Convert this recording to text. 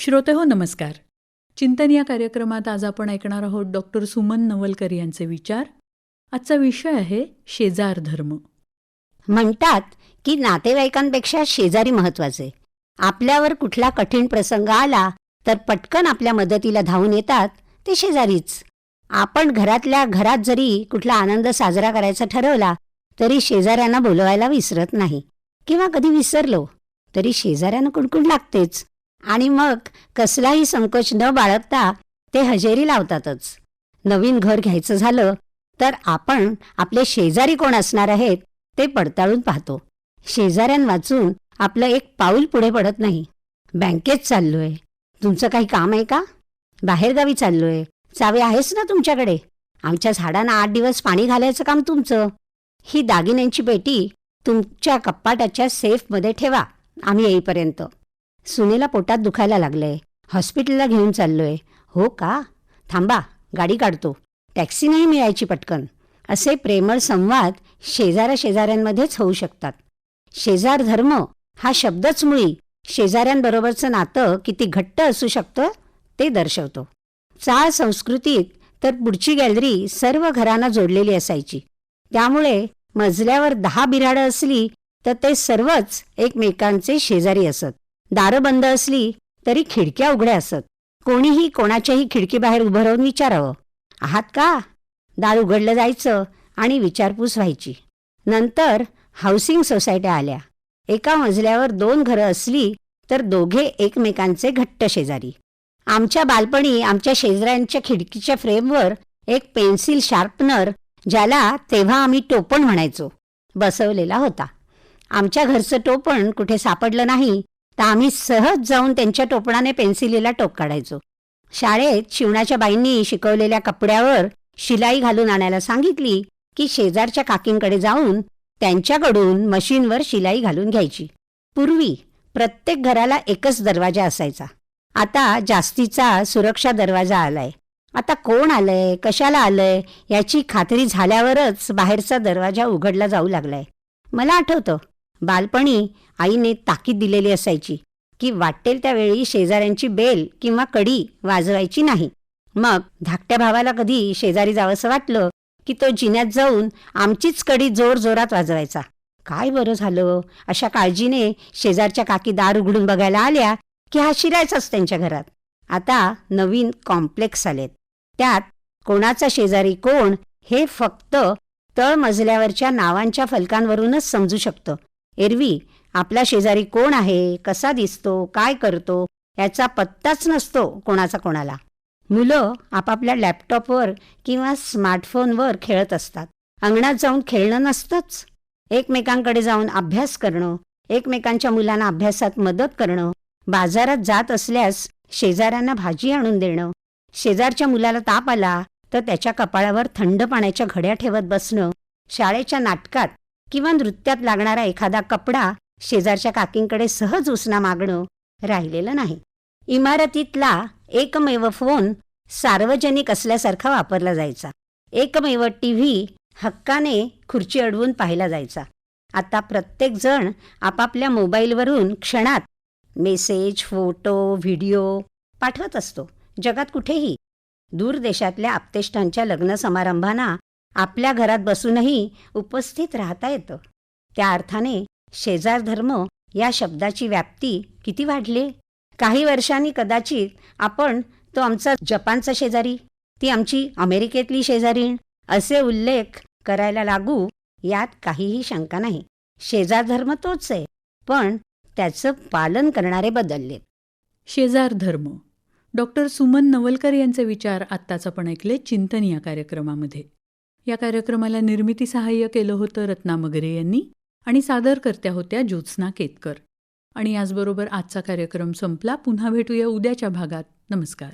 श्रोतेहो नमस्कार. चिंतन या कार्यक्रमात आज आपण ऐकणार आहोत डॉक्टर सुमन नवलकर यांचे विचार. आजचा विषय आहे शेजार धर्म. म्हणतात की नातेवाईकांपेक्षा शेजारी महत्वाचे. आपल्यावर कुठला कठीण प्रसंग आला तर पटकन आपल्या मदतीला धावून येतात ते शेजारीच. आपण घरातल्या घरात जरी कुठला आनंद साजरा करायचा ठरवला तरी शेजाऱ्यांना बोलवायला विसरत नाही, किंवा कधी विसरलो तरी शेजाऱ्यांना कुणकुण लागतेच. आणि मग कसलाही संकोच न बाळगता ते हजेरी लावतातच. नवीन घर घ्यायचं झालं तर आपण आपले शेजारी कोण असणार आहेत ते पडताळून पाहतो. शेजाऱ्यांवाचून आपलं एक पाऊल पुढे पडत नाही. बँकेत चाललोय, तुमचं काही काम आहे का? बाहेरगावी चाललोय, चावी आहेच ना तुमच्याकडे? आमच्या झाडांना 8 दिवस पाणी घालायचं काम तुमचं. ही दागिन्यांची पेटी तुमच्या कपाटाच्या सेफमध्ये ठेवा आम्ही येईपर्यंत. सुनेला पोटात दुखायला लागलंय, हॉस्पिटलला घेऊन चाललोय. हो का? थांबा, गाडी काढतो. टॅक्सी नाही मिळायची पटकन. असे प्रेमळ संवाद शेजाऱ्यांमध्येच होऊ शकतात. शेजार धर्म हा शब्दच मुळी शेजाऱ्यांबरोबरचं नातं किती घट्ट असू शकतं ते दर्शवतो. चाळ संस्कृतीत तर पुढची गॅलरी सर्व घरांना जोडलेली असायची. त्यामुळे मजल्यावर 10 बिऱ्हाडं असली तर ते सर्वच एकमेकांचे शेजारी असत. दारं बंद असली तरी खिडक्या उघड्या असत. कोणीही कोणाच्याही खिडकीबाहेर उभं राहून विचारावं, आहात का? दार उघडलं जायचं आणि विचारपूस व्हायची. नंतर हाऊसिंग सोसायट्या आल्या. एका मजल्यावर 2 घरं असली तर दोघे एकमेकांचे घट्ट शेजारी. आमच्या बालपणी आमच्या शेजाऱ्यांच्या खिडकीच्या फ्रेमवर एक पेन्सिल शार्पनर, ज्याला तेव्हा आम्ही टोपण म्हणायचो, बसवलेला होता. आमच्या घरचं टोपण कुठे सापडलं नाही तर आम्ही सहज जाऊन त्यांच्या टोपणाने पेन्सिलीला टोक काढायचो. शाळेत शिवणाच्या बाईंनी शिकवलेल्या कपड्यावर शिलाई घालून आणायला सांगितली की शेजारच्या काकींकडे जाऊन त्यांच्याकडून मशीनवर शिलाई घालून घ्यायची. पूर्वी प्रत्येक घराला एकच दरवाजा असायचा. आता जास्तीचा सुरक्षा दरवाजा आलाय. आता कोण आलंय, कशाला आलंय याची खात्री झाल्यावरच बाहेरचा दरवाजा उघडला जाऊ लागलाय. मला आठवतं, बालपणी आईने ताकीद दिलेली असायची की वाटेल त्यावेळी शेजाऱ्यांची बेल किंवा कडी वाजवायची नाही. मग धाकट्या भावाला कधी शेजारी जावंसं वाटलं की तो जिन्यात जाऊन आमचीच कडी जोर जोरात वाजवायचा. काय बरं झालं, अशा काळजीने शेजारच्या काकी दार उघडून बघायला आल्या की हा शिरायचाच त्यांच्या घरात. आता नवीन कॉम्प्लेक्स आलेत. त्यात कोणाचा शेजारी कोण हे फक्त तळमजल्यावरच्या नावांच्या फलकांवरूनच समजू शकतं. एरवी आपला शेजारी कोण आहे, कसा दिसतो, काय करतो याचा पत्ताच नसतो कोणाचा कोणाला. मुलं आपापल्या लॅपटॉपवर किंवा स्मार्टफोनवर खेळत असतात. अंगणात जाऊन खेळणं नसतंच. एकमेकांकडे जाऊन अभ्यास करणं, एकमेकांच्या मुलांना अभ्यासात मदत करणं, बाजारात जात असल्यास शेजाऱ्यांना भाजी आणून देणं, शेजारच्या मुलाला ताप आला तर त्याच्या कपाळावर थंड पाण्याच्या घड्या ठेवत बसणं, शाळेच्या नाटकात किंवा नृत्यात लागणारा एखादा कपडा शेजारच्या काकींकडे सहज उसना मागणं राहिलेलं नाही. इमारतीतला एकमेव फोन सार्वजनिक असल्यासारखा वापरला जायचा. एकमेव टीव्ही हक्काने खुर्ची अडवून पाहिला जायचा. आता प्रत्येक जण आपापल्या मोबाईलवरून क्षणात मेसेज, फोटो, व्हिडिओ पाठवत असतो. जगात कुठेही दूर देशातल्या आप्तेष्टांच्या लग्न समारंभांना आपल्या घरात बसूनही उपस्थित राहता येतं. त्या अर्थाने शेजार धर्म या शब्दाची व्याप्ती किती वाढली. काही वर्षांनी कदाचित आपण तो आमचा जपानचा शेजारी, ती आमची अमेरिकेतली शेजारीण असे उल्लेख करायला लागू, यात काहीही शंका नाही. शेजार धर्म तोच आहे, पण त्याचं पालन करणारे बदललेत. शेजार धर्म. डॉक्टर सुमन नवलकर यांचे विचार आत्ताच आपण ऐकले चिंतन या कार्यक्रमामध्ये. या कार्यक्रमाला निर्मिती सहाय्य केलं होतं रत्ना मगरे यांनी आणि सादरकर्त्या होत्या ज्योत्स्ना केतकर. आणि याचबरोबर आजचा कार्यक्रम संपला. पुन्हा भेटूया उद्याच्या भागात. नमस्कार.